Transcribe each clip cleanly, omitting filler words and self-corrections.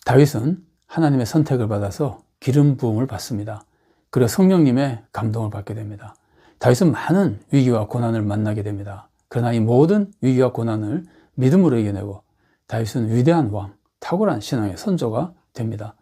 다윗은 하나님의 선택을 받아서 기름 부음을 받습니다. 그리고 성령님의 감동을 받게 됩니다. 다윗은 많은 위기와 고난을 만나게 됩니다. 그러나 이 모든 위기와 고난을 믿음으로 이겨내고 다윗은 위대한 왕, 탁월한 신앙의 선조가 됩니다.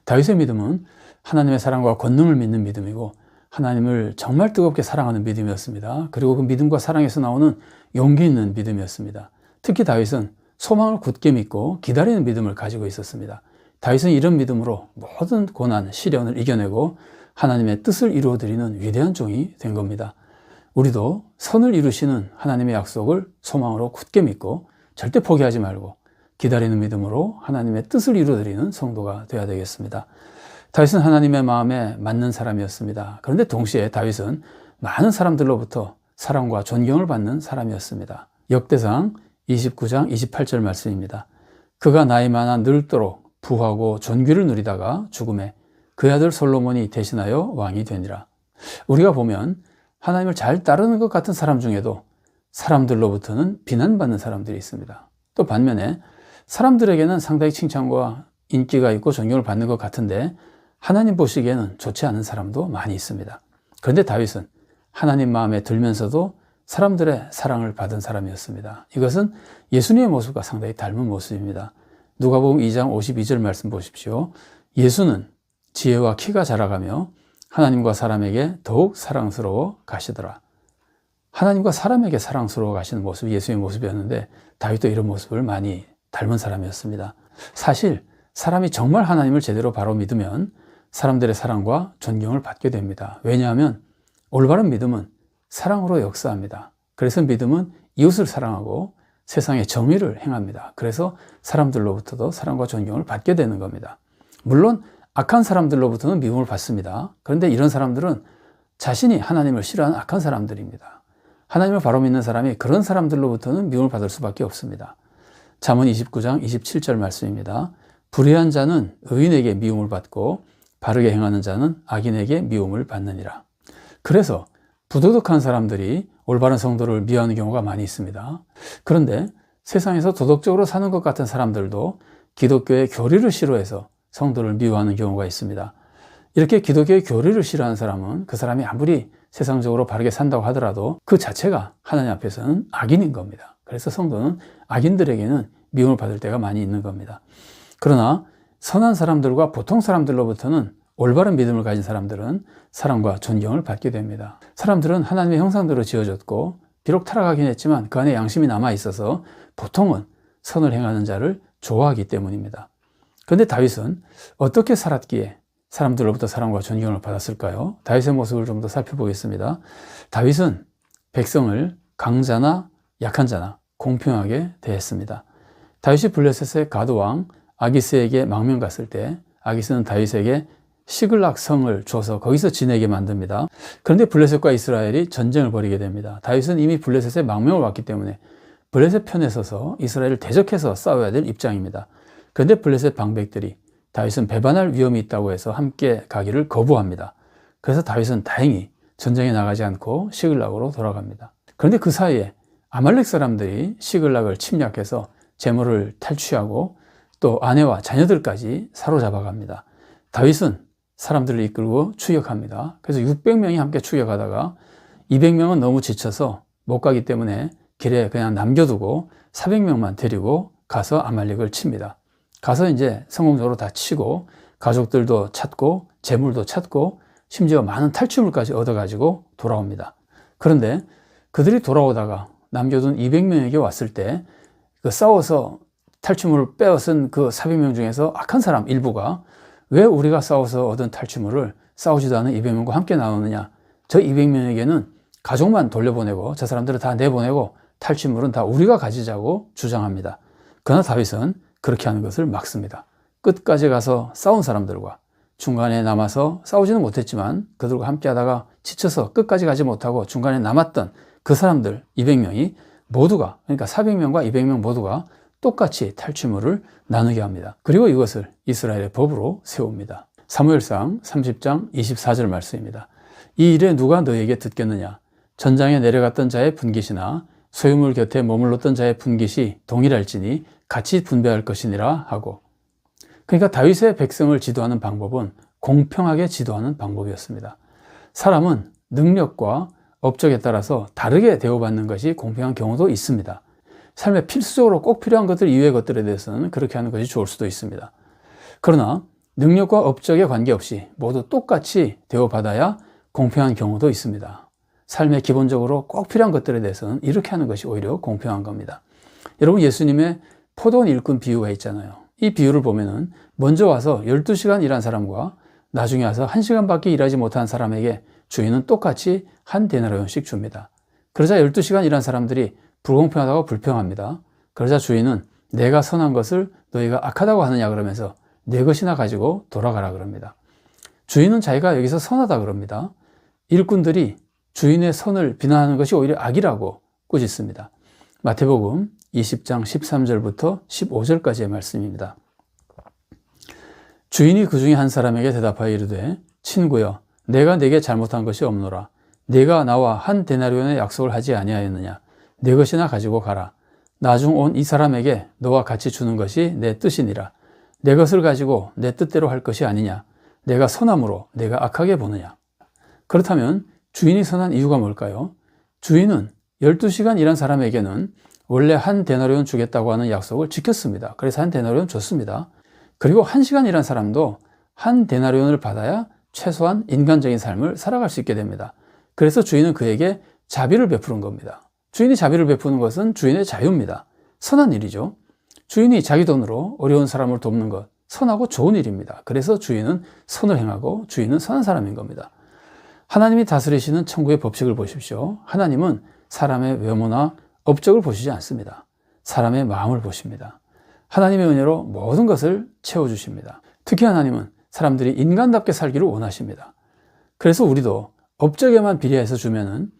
다윗의 믿음은 하나님의 사랑과 권능을 믿는 믿음이고 하나님을 정말 뜨겁게 사랑하는 믿음이었습니다. 그리고 그 믿음과 사랑에서 나오는 용기 있는 믿음이었습니다. 특히 다윗은 소망을 굳게 믿고 기다리는 믿음을 가지고 있었습니다. 다윗은 이런 믿음으로 모든 고난, 시련을 이겨내고 하나님의 뜻을 이루어드리는 위대한 종이 된 겁니다. 우리도 선을 이루시는 하나님의 약속을 소망으로 굳게 믿고 절대 포기하지 말고 기다리는 믿음으로 하나님의 뜻을 이루어드리는 성도가 되어야 되겠습니다. 다윗은 하나님의 마음에 맞는 사람이었습니다. 그런데 동시에 다윗은 많은 사람들로부터 사랑과 존경을 받는 사람이었습니다. 역대상 29장 28절 말씀입니다. 그가 나이 많아 늙도록 부하고 존귀를 누리다가 죽음에 그 아들 솔로몬이 대신하여 왕이 되니라. 우리가 보면 하나님을 잘 따르는 것 같은 사람 중에도 사람들로부터는 비난받는 사람들이 있습니다. 또 반면에 사람들에게는 상당히 칭찬과 인기가 있고 존경을 받는 것 같은데 하나님 보시기에는 좋지 않은 사람도 많이 있습니다. 그런데 다윗은 하나님 마음에 들면서도 사람들의 사랑을 받은 사람이었습니다. 이것은 예수님의 모습과 상당히 닮은 모습입니다. 누가복음 2장 52절 말씀 보십시오. 예수는 지혜와 키가 자라가며 하나님과 사람에게 더욱 사랑스러워 가시더라. 하나님과 사람에게 사랑스러워 가시는 모습이 예수의 모습이었는데 다윗도 이런 모습을 많이 닮은 사람이었습니다. 사실 사람이 정말 하나님을 제대로 바로 믿으면 사람들의 사랑과 존경을 받게 됩니다. 왜냐하면 올바른 믿음은 사랑으로 역사합니다. 그래서 믿음은 이웃을 사랑하고 세상의 정의를 행합니다. 그래서 사람들로부터도 사랑과 존경을 받게 되는 겁니다. 물론 악한 사람들로부터는 미움을 받습니다. 그런데 이런 사람들은 자신이 하나님을 싫어하는 악한 사람들입니다. 하나님을 바로 믿는 사람이 그런 사람들로부터는 미움을 받을 수밖에 없습니다. 잠언 29장 27절 말씀입니다. 불의한 자는 의인에게 미움을 받고 바르게 행하는 자는 악인에게 미움을 받느니라. 그래서 부도덕한 사람들이 올바른 성도를 미워하는 경우가 많이 있습니다. 그런데 세상에서 도덕적으로 사는 것 같은 사람들도 기독교의 교리를 싫어해서 성도를 미워하는 경우가 있습니다. 이렇게 기독교의 교리를 싫어하는 사람은 그 사람이 아무리 세상적으로 바르게 산다고 하더라도 그 자체가 하나님 앞에서는 악인인 겁니다. 그래서 성도는 악인들에게는 미움을 받을 때가 많이 있는 겁니다. 그러나 선한 사람들과 보통 사람들로부터는 올바른 믿음을 가진 사람들은 사랑과 존경을 받게 됩니다. 사람들은 하나님의 형상대로 지어졌고 비록 타락하긴 했지만 그 안에 양심이 남아있어서 보통은 선을 행하는 자를 좋아하기 때문입니다. 그런데 다윗은 어떻게 살았기에 사람들로부터 사랑과 존경을 받았을까요? 다윗의 모습을 좀 더 살펴보겠습니다. 다윗은 백성을 강자나 약한 자나 공평하게 대했습니다. 다윗이 블레셋의 가드왕 아기스에게 망명 갔을 때 아기스는 다윗에게 시글락 성을 줘서 거기서 지내게 만듭니다. 그런데 블레셋과 이스라엘이 전쟁을 벌이게 됩니다. 다윗은 이미 블레셋에 망명을 왔기 때문에 블레셋 편에 서서 이스라엘을 대적해서 싸워야 될 입장입니다. 그런데 블레셋 방백들이 다윗은 배반할 위험이 있다고 해서 함께 가기를 거부합니다. 그래서 다윗은 다행히 전쟁에 나가지 않고 시글락으로 돌아갑니다. 그런데 그 사이에 아말렉 사람들이 시글락을 침략해서 재물을 탈취하고 또 아내와 자녀들까지 사로잡아갑니다. 다윗은 사람들을 이끌고 추격합니다. 그래서 600명이 함께 추격하다가 200명은 너무 지쳐서 못 가기 때문에 길에 그냥 남겨두고 400명만 데리고 가서 아말렉을 칩니다. 가서 이제 성공적으로 다 치고 가족들도 찾고 재물도 찾고 심지어 많은 탈취물까지 얻어가지고 돌아옵니다. 그런데 그들이 돌아오다가 남겨둔 200명에게 왔을 때 그 싸워서 탈취물을 빼앗은 그 400명 중에서 악한 사람 일부가 왜 우리가 싸워서 얻은 탈취물을 싸우지도 않은 200명과 함께 나오느냐, 저 200명에게는 가족만 돌려보내고 저 사람들을 다 내보내고 탈취물은 다 우리가 가지자고 주장합니다. 그러나 다윗은 그렇게 하는 것을 막습니다. 끝까지 가서 싸운 사람들과 중간에 남아서 싸우지는 못했지만 그들과 함께 하다가 지쳐서 끝까지 가지 못하고 중간에 남았던 그 사람들 200명이 모두가, 그러니까 400명과 200명 모두가 똑같이 탈취물을 나누게 합니다. 그리고 이것을 이스라엘의 법으로 세웁니다. 사무엘상 30장 24절 말씀입니다. 이 일에 누가 너에게 듣겠느냐? 전장에 내려갔던 자의 분깃이나 소유물 곁에 머물렀던 자의 분깃이 동일할지니 같이 분배할 것이니라 하고. 그러니까 다윗의 백성을 지도하는 방법은 공평하게 지도하는 방법이었습니다. 사람은 능력과 업적에 따라서 다르게 대우받는 것이 공평한 경우도 있습니다. 삶에 필수적으로 꼭 필요한 것들 이외의 것들에 대해서는 그렇게 하는 것이 좋을 수도 있습니다. 그러나 능력과 업적에 관계없이 모두 똑같이 대우받아야 공평한 경우도 있습니다. 삶에 기본적으로 꼭 필요한 것들에 대해서는 이렇게 하는 것이 오히려 공평한 겁니다. 여러분, 예수님의 포도원 일꾼 비유가 있잖아요. 이 비유를 보면은 먼저 와서 12시간 일한 사람과 나중에 와서 1시간밖에 일하지 못한 사람에게 주인은 똑같이 한 데나리온씩 줍니다. 그러자 12시간 일한 사람들이 불공평하다고 불평합니다. 그러자 주인은 내가 선한 것을 너희가 악하다고 하느냐 그러면서 내 것이나 가지고 돌아가라 그럽니다. 주인은 자기가 여기서 선하다 그럽니다. 일꾼들이 주인의 선을 비난하는 것이 오히려 악이라고 꾸짖습니다. 마태복음 20장 13절부터 15절까지의 말씀입니다. 주인이 그 중에 한 사람에게 대답하여 이르되 친구여 내가 네게 잘못한 것이 없노라. 네가 나와 한 데나리온의 약속을 하지 아니하였느냐. 내 것이나 가지고 가라. 나중 온 이 사람에게 너와 같이 주는 것이 내 뜻이니라. 내 것을 가지고 내 뜻대로 할 것이 아니냐. 내가 선함으로 내가 악하게 보느냐. 그렇다면 주인이 선한 이유가 뭘까요? 주인은 12시간 일한 사람에게는 원래 한 데나리온 주겠다고 하는 약속을 지켰습니다. 그래서 한 데나리온 줬습니다. 그리고 1시간 일한 사람도 한 데나리온을 받아야 최소한 인간적인 삶을 살아갈 수 있게 됩니다. 그래서 주인은 그에게 자비를 베푸는 겁니다. 주인이 자비를 베푸는 것은 주인의 자유입니다. 선한 일이죠. 주인이 자기 돈으로 어려운 사람을 돕는 것, 선하고 좋은 일입니다. 그래서 주인은 선을 행하고 주인은 선한 사람인 겁니다. 하나님이 다스리시는 천국의 법칙을 보십시오. 하나님은 사람의 외모나 업적을 보시지 않습니다. 사람의 마음을 보십니다. 하나님의 은혜로 모든 것을 채워주십니다. 특히 하나님은 사람들이 인간답게 살기를 원하십니다. 그래서 우리도 업적에만 비례해서 주면은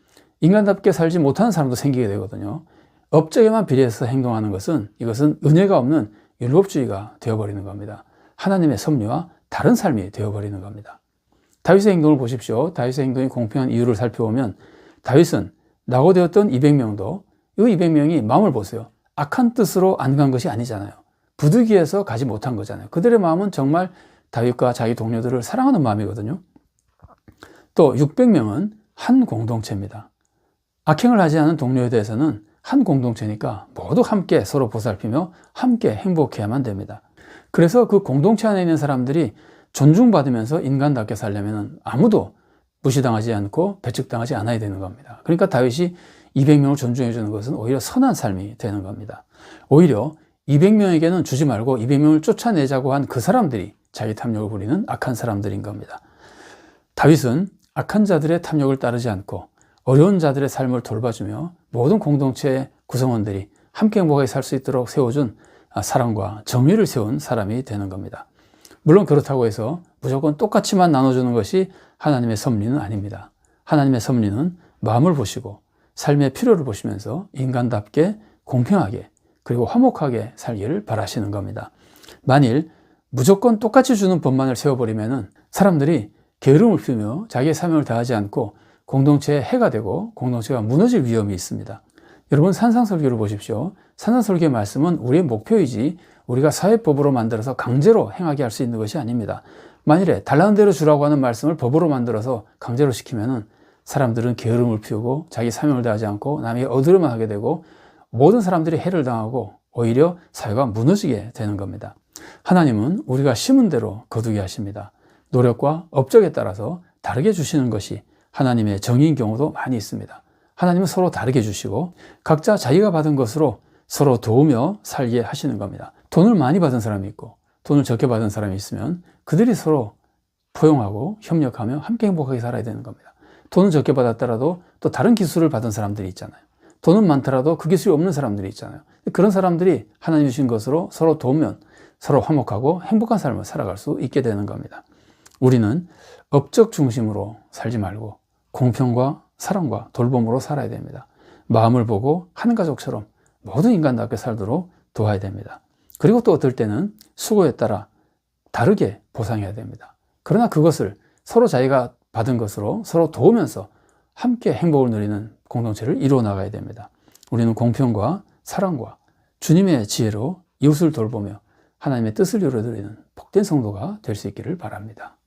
인간답게 살지 못하는 사람도 생기게 되거든요. 업적에만 비례해서 행동하는 이것은 은혜가 없는 율법주의가 되어버리는 겁니다. 하나님의 섭리와 다른 삶이 되어버리는 겁니다. 다윗의 행동을 보십시오. 다윗의 행동이 공평한 이유를 살펴보면 다윗은 낙오되었던 200명도 이 200명이 마음을 보세요. 악한 뜻으로 안 간 것이 아니잖아요. 부득이해서 가지 못한 거잖아요. 그들의 마음은 정말 다윗과 자기 동료들을 사랑하는 마음이거든요. 또 600명은 한 공동체입니다. 악행을 하지 않은 동료에 대해서는 한 공동체니까 모두 함께 서로 보살피며 함께 행복해야만 됩니다. 그래서 그 공동체 안에 있는 사람들이 존중받으면서 인간답게 살려면 아무도 무시당하지 않고 배척당하지 않아야 되는 겁니다. 그러니까 다윗이 200명을 존중해 주는 것은 오히려 선한 삶이 되는 겁니다. 오히려 200명에게는 주지 말고 200명을 쫓아내자고 한 그 사람들이 자기 탐욕을 부리는 악한 사람들인 겁니다. 다윗은 악한 자들의 탐욕을 따르지 않고 어려운 자들의 삶을 돌봐주며 모든 공동체의 구성원들이 함께 행복하게 살 수 있도록 세워준 사랑과 정의를 세운 사람이 되는 겁니다. 물론 그렇다고 해서 무조건 똑같이만 나눠주는 것이 하나님의 섭리는 아닙니다. 하나님의 섭리는 마음을 보시고 삶의 필요를 보시면서 인간답게 공평하게 그리고 화목하게 살기를 바라시는 겁니다. 만일 무조건 똑같이 주는 법만을 세워버리면 사람들이 게으름을 피우며 자기의 사명을 다하지 않고 공동체에 해가 되고 공동체가 무너질 위험이 있습니다. 여러분, 산상설교를 보십시오. 산상설교의 말씀은 우리의 목표이지 우리가 사회법으로 만들어서 강제로 행하게 할 수 있는 것이 아닙니다. 만일에 달라는 대로 주라고 하는 말씀을 법으로 만들어서 강제로 시키면은 사람들은 게으름을 피우고 자기 사명을 다하지 않고 남에게 얻으려만 하게 되고 모든 사람들이 해를 당하고 오히려 사회가 무너지게 되는 겁니다. 하나님은 우리가 심은 대로 거두게 하십니다. 노력과 업적에 따라서 다르게 주시는 것이 하나님의 정의인 경우도 많이 있습니다. 하나님은 서로 다르게 주시고 각자 자기가 받은 것으로 서로 도우며 살게 하시는 겁니다. 돈을 많이 받은 사람이 있고 돈을 적게 받은 사람이 있으면 그들이 서로 포용하고 협력하며 함께 행복하게 살아야 되는 겁니다. 돈은 적게 받았더라도 또 다른 기술을 받은 사람들이 있잖아요. 돈은 많더라도 그 기술이 없는 사람들이 있잖아요. 그런 사람들이 하나님 주신 것으로 서로 도우면 서로 화목하고 행복한 삶을 살아갈 수 있게 되는 겁니다. 우리는 업적 중심으로 살지 말고 공평과 사랑과 돌봄으로 살아야 됩니다. 마음을 보고 한 가족처럼 모든 인간답게 살도록 도와야 됩니다. 그리고 또 어떨 때는 수고에 따라 다르게 보상해야 됩니다. 그러나 그것을 서로 자기가 받은 것으로 서로 도우면서 함께 행복을 누리는 공동체를 이루어 나가야 됩니다. 우리는 공평과 사랑과 주님의 지혜로 이웃을 돌보며 하나님의 뜻을 이루어드리는 복된 성도가 될 수 있기를 바랍니다.